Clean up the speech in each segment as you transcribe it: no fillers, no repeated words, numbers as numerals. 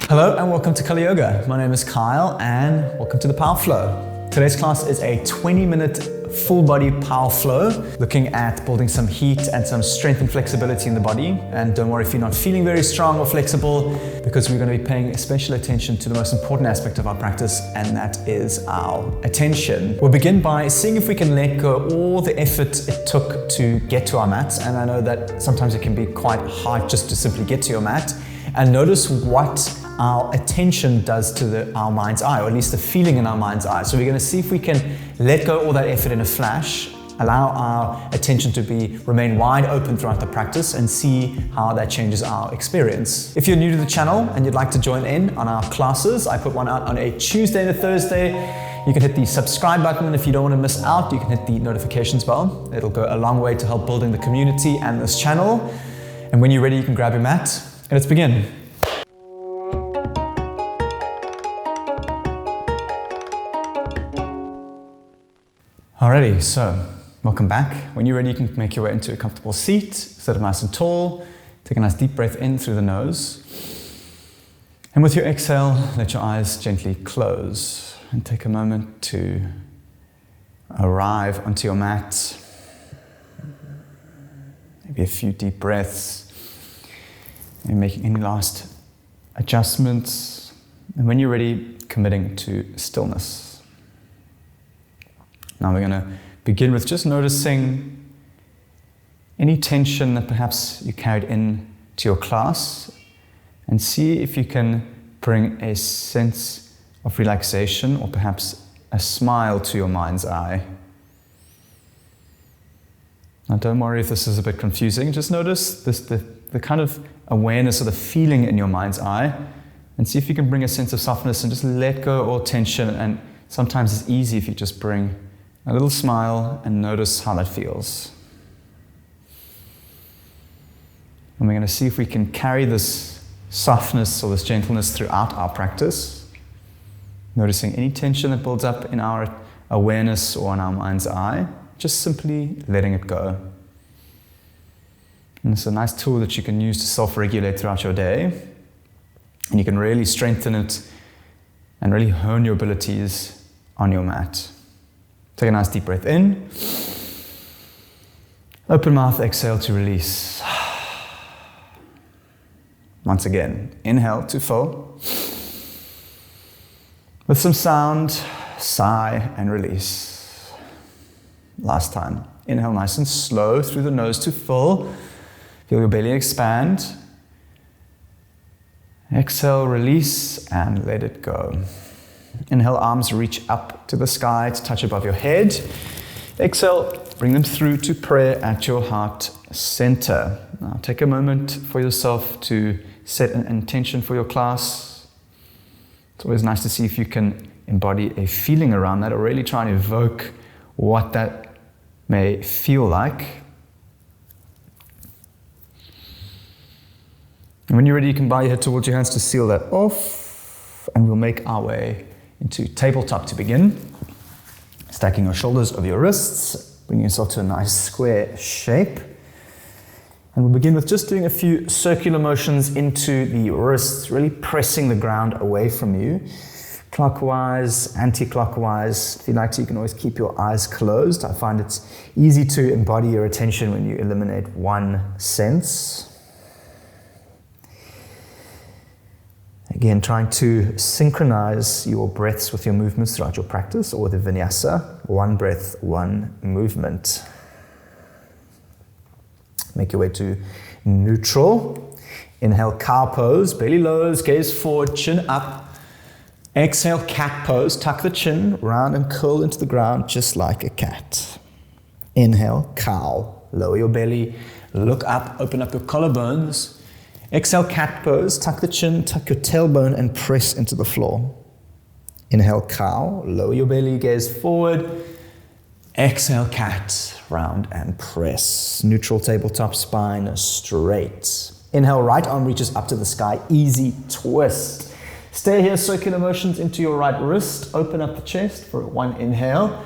Hello and welcome to Kali Yoga. My name is Kyle and welcome to the Power Flow. Today's class is a 20-minute full body power flow, looking at building some heat and some strength and flexibility in the body. And don't worry if you're not feeling very strong or flexible, because we're going to be paying special attention to the most important aspect of our practice, and that is our attention. We'll begin by seeing if we can let go all the effort it took to get to our mat. And I know that sometimes it can be quite hard just to simply get to your mat. And notice what our attention does to our mind's eye, or at least the feeling in our mind's eye. So we're going to see if we can let go all that effort in a flash, allow our attention to remain wide open throughout the practice, and see how that changes our experience. If you're new to the channel and you'd like to join in on our classes, I put one out on a Tuesday and a Thursday. You can hit the subscribe button, and if you don't want to miss out, you can hit the notifications bell. It'll go a long way to help building the community and this channel. And when you're ready, you can grab your mat and let's begin. Alrighty, so welcome back. When you're ready, you can make your way into a comfortable seat, sit up nice and tall, take a nice deep breath in through the nose. And with your exhale, let your eyes gently close and take a moment to arrive onto your mat. Maybe a few deep breaths, maybe making any last adjustments. And when you're ready, committing to stillness. Now we're going to begin with just noticing any tension that perhaps you carried in to your class, and see if you can bring a sense of relaxation or perhaps a smile to your mind's eye. Now don't worry if this is a bit confusing, just notice the kind of awareness or the feeling in your mind's eye, and see if you can bring a sense of softness and just let go all tension. And sometimes it's easy if you just bring a little smile and notice how that feels. And we're going to see if we can carry this softness or this gentleness throughout our practice, noticing any tension that builds up in our awareness or in our mind's eye, just simply letting it go. And it's a nice tool that you can use to self-regulate throughout your day, and you can really strengthen it and really hone your abilities on your mat. Take a nice deep breath in. Open mouth, exhale to release. Once again, inhale to fill. With some sound, sigh and release. Last time. Inhale nice and slow through the nose to fill. Feel your belly expand. Exhale, release, and let it go. Inhale, arms reach up to the sky to touch above your head. Exhale, bring them through to prayer at your heart center. Now take a moment for yourself to set an intention for your class. It's always nice to see if you can embody a feeling around that, or really try and evoke what that may feel like. And when you're ready, you can bow your head towards your hands to seal that off, and we'll make our way into tabletop to begin. Stacking your shoulders over your wrists, bringing yourself to a nice square shape. And we'll begin with just doing a few circular motions into the wrists, really pressing the ground away from you. Clockwise, anti-clockwise. If you like to, you can always keep your eyes closed. I find it's easy to embody your attention when you eliminate one sense. Again, trying to synchronize your breaths with your movements throughout your practice, or the vinyasa, one breath, one movement. Make your way to neutral. Inhale, cow pose, belly lowers, gaze forward, chin up. Exhale, cat pose, tuck the chin, round and curl into the ground just like a cat. Inhale, cow, lower your belly, look up, open up your collarbones. Exhale, cat pose, tuck the chin, tuck your tailbone and press into the floor. Inhale, cow, lower your belly, gaze forward. Exhale, cat, round and press. Neutral tabletop, spine straight. Inhale, right arm reaches up to the sky, easy twist. Stay here, circular motions into your right wrist. Open up the chest for one inhale.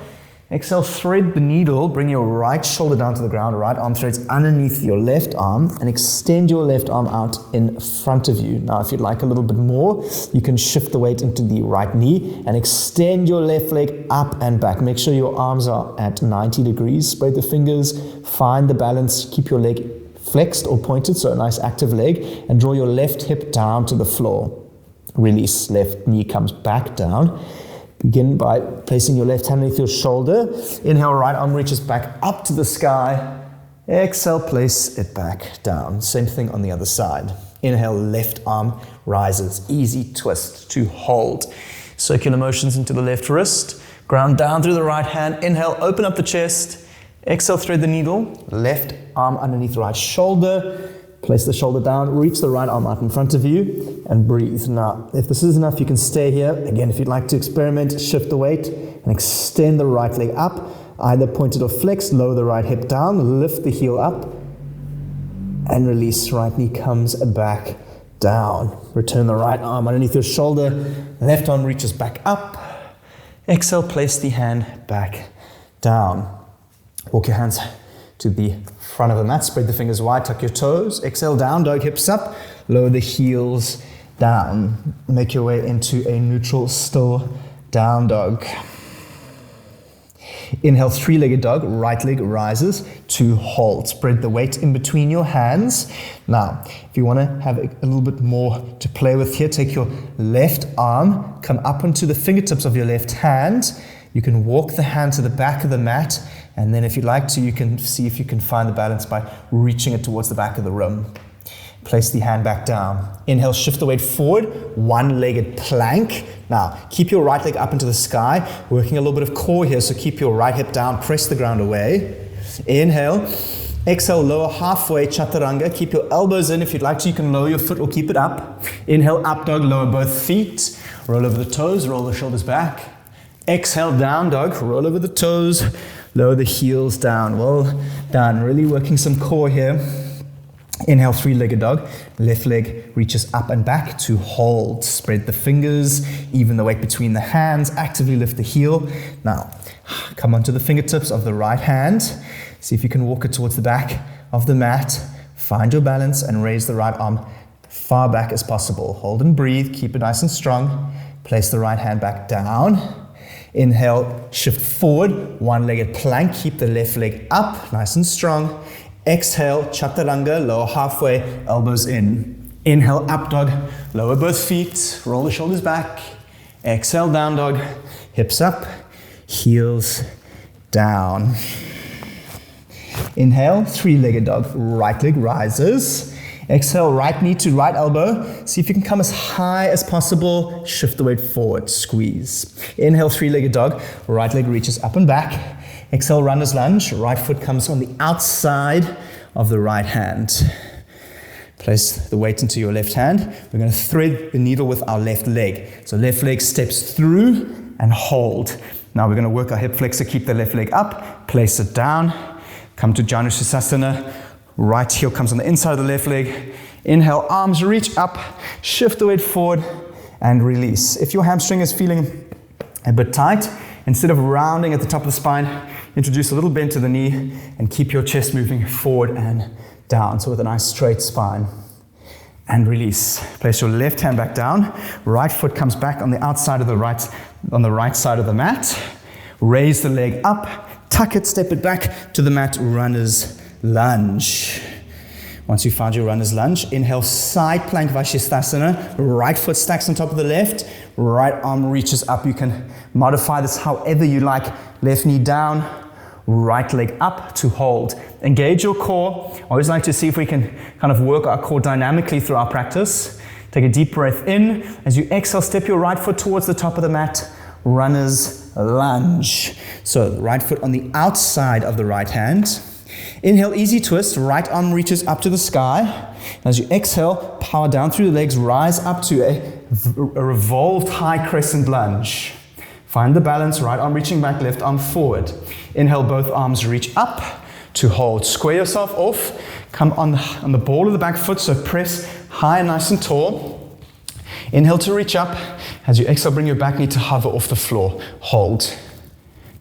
Exhale, thread the needle, bring your right shoulder down to the ground, right arm threads underneath your left arm, and extend your left arm out in front of you. Now, if you'd like a little bit more, you can shift the weight into the right knee and extend your left leg up and back. Make sure your arms are at 90 degrees. Spread the fingers, find the balance, keep your leg flexed or pointed, so a nice active leg, and draw your left hip down to the floor. Release, left knee comes back down. Begin by placing your left hand underneath your shoulder. Inhale, right arm reaches back up to the sky. Exhale, place it back down. Same thing on the other side. Inhale, left arm rises. Easy twist to hold. Circular motions into the left wrist. Ground down through the right hand. Inhale, open up the chest. Exhale, thread the needle. Left arm underneath the right shoulder. Place the shoulder down, reach the right arm out in front of you, and breathe. Now, if this is enough, you can stay here. Again, if you'd like to experiment, shift the weight and extend the right leg up, either pointed or flexed. Lower the right hip down, lift the heel up, and release. Right knee comes back down. Return the right arm underneath your shoulder, left arm reaches back up. Exhale, place the hand back down. Walk your hands to the front of the mat, spread the fingers wide, tuck your toes, exhale, down dog, hips up, lower the heels down. Make your way into a neutral, still down dog. Inhale, three-legged dog, right leg rises to hold. Spread the weight in between your hands. Now, if you want to have a little bit more to play with here, take your left arm, come up onto the fingertips of your left hand. You can walk the hand to the back of the mat, and then if you'd like to, you can see if you can find the balance by reaching it towards the back of the room. Place the hand back down. Inhale, shift the weight forward, one-legged plank. Now, keep your right leg up into the sky, working a little bit of core here, so keep your right hip down, press the ground away. Inhale, exhale, lower halfway, chaturanga. Keep your elbows in. If you'd like to, you can lower your foot or keep it up. Inhale, up dog, lower both feet. Roll over the toes, roll the shoulders back. Exhale, down dog, roll over the toes, lower the heels down. Well done. Really working some core here. Inhale, three-legged dog. Left leg reaches up and back to hold. Spread the fingers, even the weight between the hands. Actively lift the heel. Now, come onto the fingertips of the right hand. See if you can walk it towards the back of the mat. Find your balance and raise the right arm far back as possible. Hold and breathe. Keep it nice and strong. Place the right hand back down. Inhale, shift forward, one-legged plank, keep the left leg up, nice and strong. Exhale, chaturanga, lower halfway, elbows in. Inhale, up dog, lower both feet, roll the shoulders back. Exhale, down dog, hips up, heels down. Inhale, three-legged dog, right leg rises. Exhale, right knee to right elbow. See if you can come as high as possible. Shift the weight forward, squeeze. Inhale, three-legged dog. Right leg reaches up and back. Exhale, runner's lunge. Right foot comes on the outside of the right hand. Place the weight into your left hand. We're going to thread the needle with our left leg. So left leg steps through and hold. Now we're going to work our hip flexor. Keep the left leg up. Place it down. Come to Janu Sirsasana. Right heel comes on the inside of the left leg. Inhale, arms reach up, shift the weight forward, and release. If your hamstring is feeling a bit tight, instead of rounding at the top of the spine, introduce a little bend to the knee and keep your chest moving forward and down. So with a nice straight spine. And release. Place your left hand back down. Right foot comes back on the outside of the right side of the mat. Raise the leg up, tuck it, step it back to the mat, runner's lunge. Once you found your runner's lunge, inhale, side plank Vashisthasana. Right foot stacks on top of the left. Right arm reaches up. You can modify this however you like. Left knee down, right leg up to hold. Engage your core. I always like to see if we can kind of work our core dynamically through our practice. Take a deep breath in. As you exhale, step your right foot towards the top of the mat. Runner's lunge. So the right foot on the outside of the right hand. Inhale, easy twist, right arm reaches up to the sky. As you exhale, power down through the legs, rise up to a revolved high crescent lunge. Find the balance, right arm reaching back, left arm forward. Inhale, both arms reach up to hold. Square yourself off, come on the ball of the back foot, so press high and nice and tall. Inhale to reach up. As you exhale, bring your back knee to hover off the floor. Hold.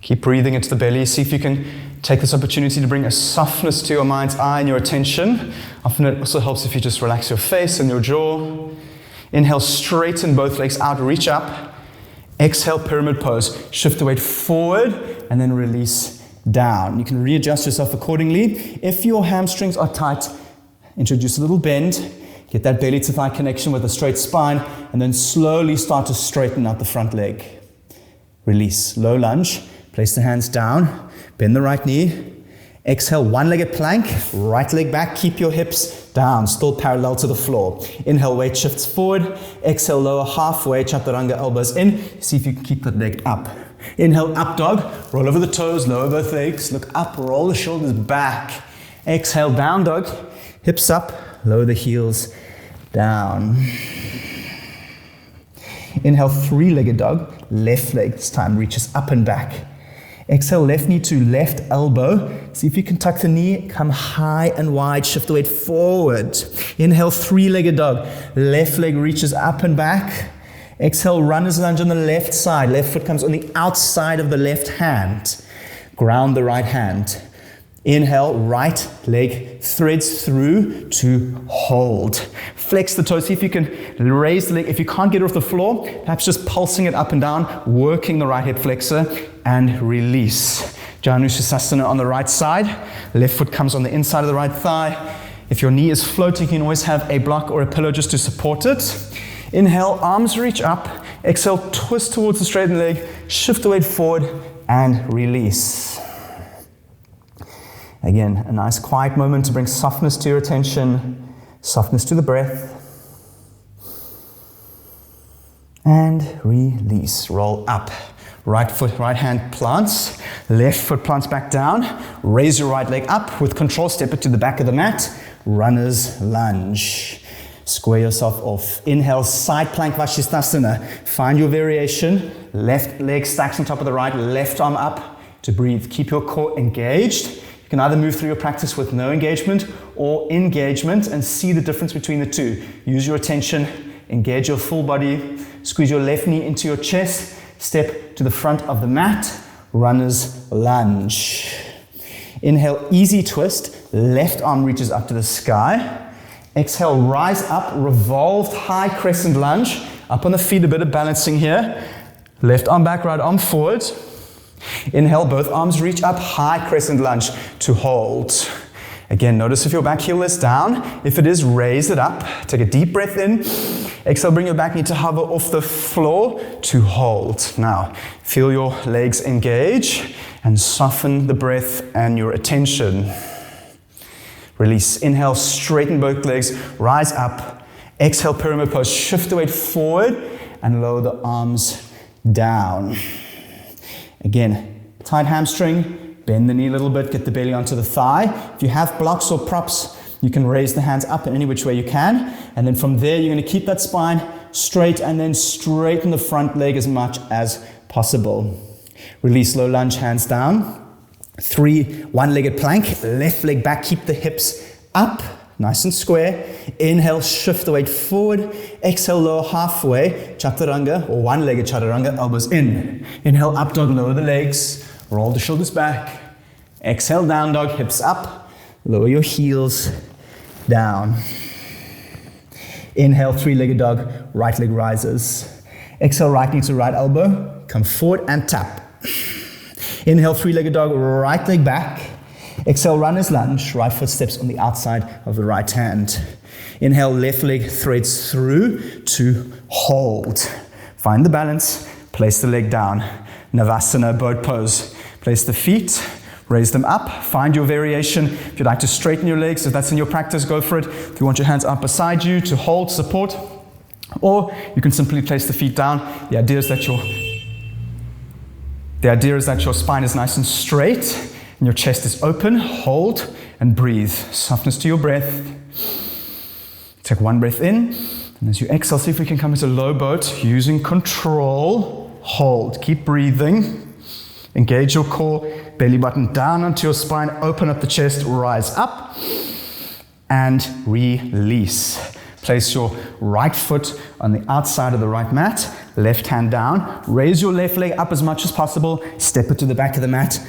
Keep breathing into the belly. See if you can take this opportunity to bring a softness to your mind's eye and your attention. Often it also helps if you just relax your face and your jaw. Inhale, straighten both legs out, reach up. Exhale, pyramid pose. Shift the weight forward and then release down. You can readjust yourself accordingly. If your hamstrings are tight, introduce a little bend. Get that belly to thigh connection with a straight spine, and then slowly start to straighten out the front leg. Release. Low lunge. Place the hands down. Bend the right knee. Exhale, one-legged plank. Right leg back. Keep your hips down, still parallel to the floor. Inhale, weight shifts forward. Exhale, lower halfway. Chaturanga, elbows in. See if you can keep that leg up. Inhale, up dog. Roll over the toes, lower both legs. Look up, roll the shoulders back. Exhale, down dog. Hips up, lower the heels down. Inhale, three-legged dog. Left leg this time reaches up and back. Exhale, left knee to left elbow. See if you can tuck the knee, come high and wide, shift the weight forward. Inhale, three-legged dog. Left leg reaches up and back. Exhale, runner's lunge on the left side. Left foot comes on the outside of the left hand. Ground the right hand. Inhale, right leg threads through to hold. Flex the toes. See if you can raise the leg. If you can't get it off the floor, perhaps just pulsing it up and down, working the right hip flexor, and release. Janusasana on the right side. Left foot comes on the inside of the right thigh. If your knee is floating, you can always have a block or a pillow just to support it. Inhale, arms reach up. Exhale, twist towards the straightened leg. Shift the weight forward and release. Again, a nice quiet moment to bring softness to your attention, softness to the breath. And release. Roll up. Right foot, right hand plants. Left foot plants back down. Raise your right leg up. With control, step it to the back of the mat. Runner's lunge. Square yourself off. Inhale, side plank Vashisthasana. Find your variation. Left leg stacks on top of the right. Left arm up to breathe. Keep your core engaged. You can either move through your practice with no engagement or engagement and see the difference between the two. Use your attention. Engage your full body. Squeeze your left knee into your chest. Step to the front of the mat. Runner's lunge. Inhale, easy twist. Left arm reaches up to the sky. Exhale, rise up, revolved high crescent lunge. Up on the feet, a bit of balancing here. Left arm back, right arm forward. Inhale, both arms reach up, high crescent lunge to hold. Again, notice if your back heel is down. If it is, raise it up. Take a deep breath in. Exhale, bring your back knee to hover off the floor to hold. Now, feel your legs engage and soften the breath and your attention. Release. Inhale, straighten both legs, rise up. Exhale, pyramid pose. Shift the weight forward and lower the arms down. Again, tight hamstring, bend the knee a little bit, get the belly onto the thigh. If you have blocks or props, you can raise the hands up in any which way you can. And then from there, you're going to keep that spine straight and then straighten the front leg as much as possible. Release, low lunge, hands down. 3 one-legged plank, left leg back, keep the hips up, nice and square. Inhale, shift the weight forward. Exhale, lower halfway, chaturanga or one-legged chaturanga, elbows in. Inhale, up dog, lower the legs, roll the shoulders back. Exhale, down dog, hips up, lower your heels down. Inhale, three-legged dog, right leg rises. Exhale, right knee to right elbow, come forward and tap. Inhale, three-legged dog, right leg back. Exhale, runner's lunge, right foot steps on the outside of the right hand. Inhale, left leg threads through to hold. Find the balance, place the leg down. Navasana, boat pose. Place the feet, raise them up, find your variation. If you'd like to straighten your legs, if that's in your practice, go for it. If you want your hands up beside you to hold, support, or you can simply place the feet down. The idea is that your spine is nice and straight and your chest is open. Hold and breathe. Softness to your breath. Take one breath in, and as you exhale, see if we can come into low boat using control. Hold. Keep breathing. Engage your core. Belly button down onto your spine. Open up the chest. Rise up and release. Place your right foot on the outside of the right mat. left hand down. Raise your left leg up as much as possible. Step it to the back of the mat.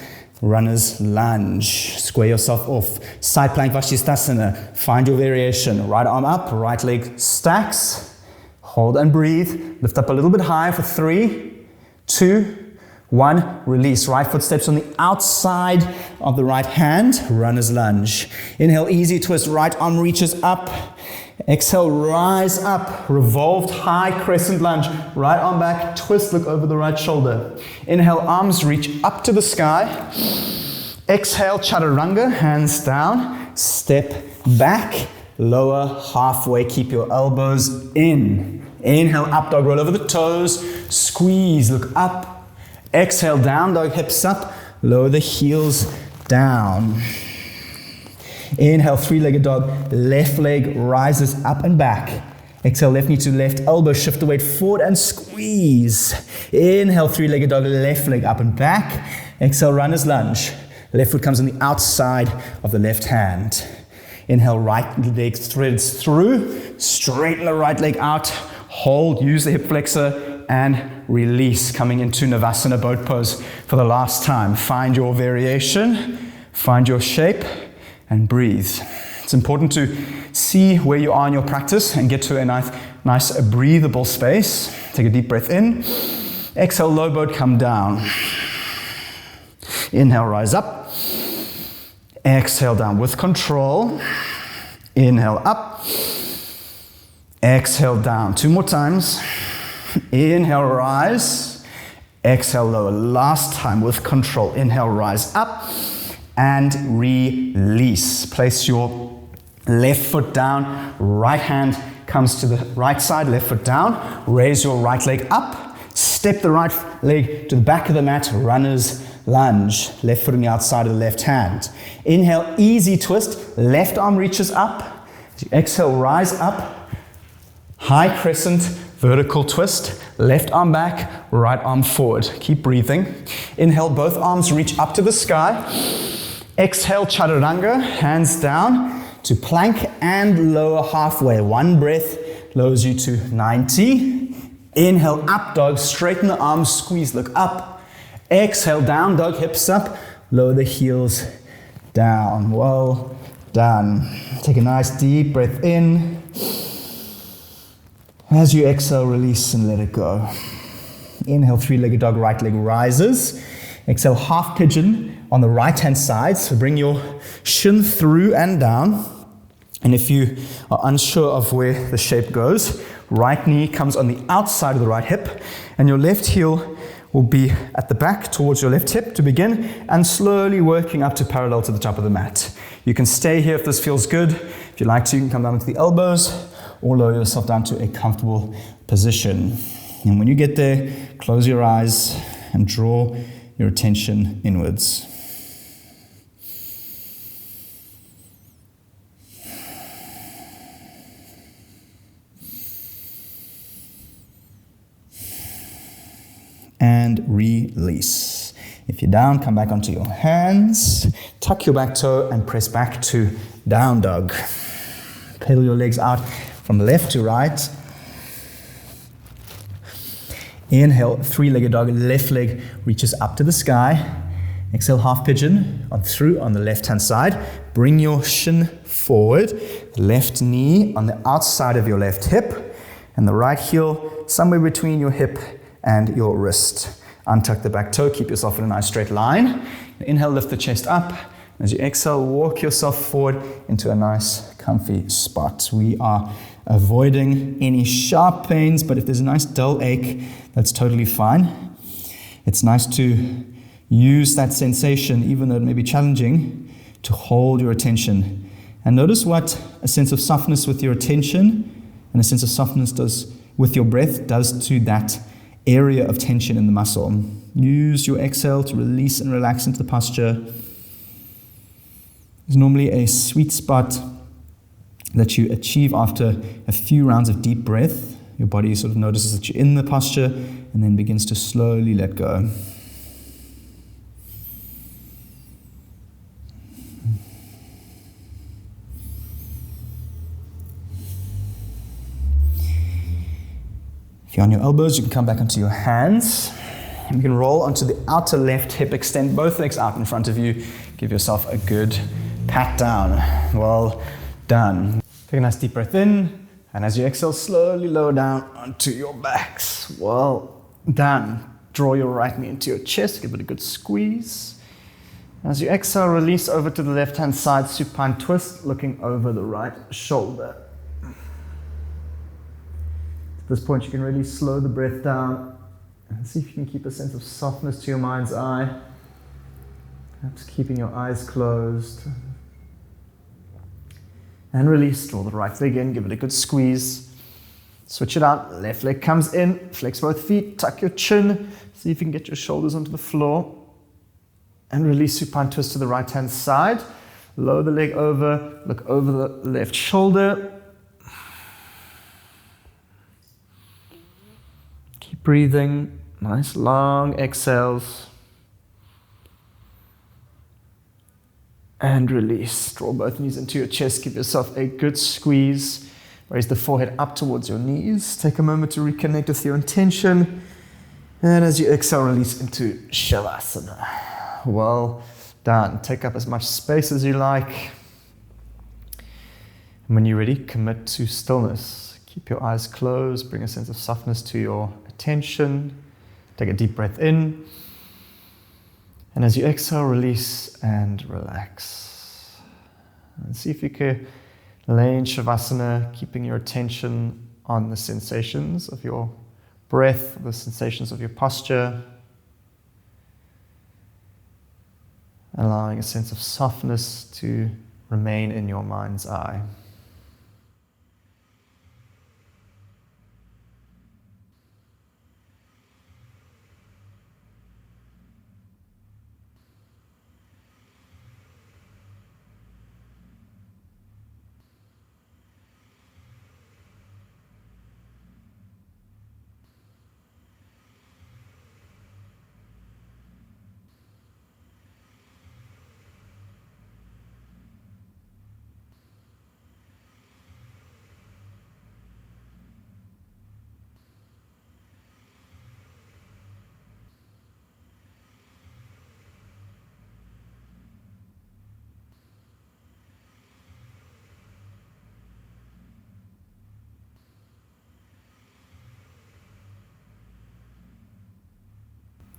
Runner's lunge. Square yourself off. Side plank Vashisthasana. Find your variation. Right arm up, right leg stacks. Hold and breathe. Lift up a little bit higher for 3, 2, 1. Release. Right foot steps on the outside of the right hand. Runner's lunge. Inhale, easy twist. Right arm reaches up. Exhale, rise up. Revolved high crescent lunge. Right arm back, twist, look over the right shoulder. Inhale, arms reach up to the sky. Exhale, chaturanga, hands down. Step back, lower halfway. Keep your elbows in. Inhale, up dog, roll over the toes. Squeeze, look up. Exhale, down dog, hips up. Lower the heels down. Inhale, three-legged dog, left leg rises up and back. Exhale, left knee to left elbow, shift the weight forward and squeeze. Inhale, three-legged dog, left leg up and back. Exhale, runner's lunge. Left foot comes on the outside of the left hand. Inhale, right leg threads through. Straighten the right leg out. Hold, use the hip flexor and release. Coming into Navasana boat pose for the last time. Find your variation, find your shape, and breathe. It's important to see where you are in your practice and get to a nice breathable space. Take a deep breath in. Exhale, low boat, come down. Inhale, rise up. Exhale, down with control. Inhale, up. Exhale, down. 2 more times. Inhale, rise. Exhale, lower. Last time with control. Inhale, rise up. And release. Place your left foot down. Right hand comes to the right side. Left foot down. Raise your right leg up. Step the right leg to the back of the mat. Runner's lunge. Left foot on the outside of the left hand. Inhale, easy twist. Left arm reaches up. As you exhale, rise up. High crescent, vertical twist. Left arm back, right arm forward. Keep breathing. Inhale, both arms reach up to the sky. Exhale, chaturanga, hands down to plank and lower halfway. 1 breath lowers you to 90. Inhale, up dog, straighten the arms, squeeze, look up. Exhale, down dog, hips up, lower the heels down. Well done. Take a nice deep breath in. As you exhale, release and let it go. Inhale, three-legged dog, right leg rises. Exhale, half pigeon on the right-hand side. So bring your shin through and down. And if you are unsure of where the shape goes, right knee comes on the outside of the right hip, and your left heel will be at the back towards your left hip to begin, and slowly working up to parallel to the top of the mat. You can stay here if this feels good. If you like to, you can come down to the elbows or lower yourself down to a comfortable position. And when you get there, close your eyes and draw your attention inwards. And release. If you're down, come back onto your hands, tuck your back toe and press back to down dog. Pedal your legs out from left to right. Inhale, three-legged dog, left leg reaches up to the sky. Exhale, half pigeon on the left-hand side. Bring your shin forward, left knee on the outside of your left hip, and the right heel somewhere between your hip and your wrist. Untuck the back toe, keep yourself in a nice straight line. Inhale, lift the chest up. As you exhale, walk yourself forward into a nice, comfy spot. We are avoiding any sharp pains, but if there's a nice dull ache, that's totally fine. It's nice to use that sensation, even though it may be challenging, to hold your attention. And notice what a sense of softness with your attention and a sense of softness does with your breath does to that area of tension in the muscle. Use your exhale to release and relax into the posture. There's normally a sweet spot that you achieve after a few rounds of deep breath. Your body sort of notices that you're in the posture and then begins to slowly let go. If you're on your elbows, you can come back onto your hands. And you can roll onto the outer left hip, extend both legs out in front of you. Give yourself a good pat down. Well done. Take a nice deep breath in, and as you exhale, slowly lower down onto your backs. Well done. Draw your right knee into your chest, give it a good squeeze. As you exhale, release over to the left-hand side, supine twist, looking over the right shoulder. At this point, you can really slow the breath down and see if you can keep a sense of softness to your mind's eye. Perhaps keeping your eyes closed. And release, draw the right leg in, give it a good squeeze. Switch it out, left leg comes in, flex both feet, tuck your chin, see if you can get your shoulders onto the floor. And release, supine twist to the right hand side. Lower the leg over, look over the left shoulder. Keep breathing, nice long exhales. And release, draw both knees into your chest, give yourself a good squeeze. Raise the forehead up towards your knees. Take a moment to reconnect with your intention. And as you exhale, release into Shavasana. Well done. Take up as much space as you like. And when you're ready, commit to stillness. Keep your eyes closed. Bring a sense of softness to your attention. Take a deep breath in. And as you exhale, release and relax. And see if you can lay in Shavasana, keeping your attention on the sensations of your breath, the sensations of your posture, allowing a sense of softness to remain in your mind's eye.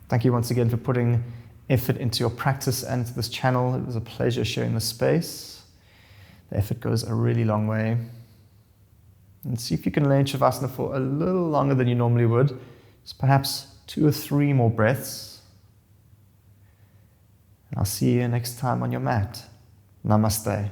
Thank you once again for putting effort into your practice and to this channel. It was a pleasure sharing this space. The effort goes a really long way. And see if you can lay in Shavasana for a little longer than you normally would. Just perhaps 2 or 3 more breaths. And I'll see you next time on your mat. Namaste.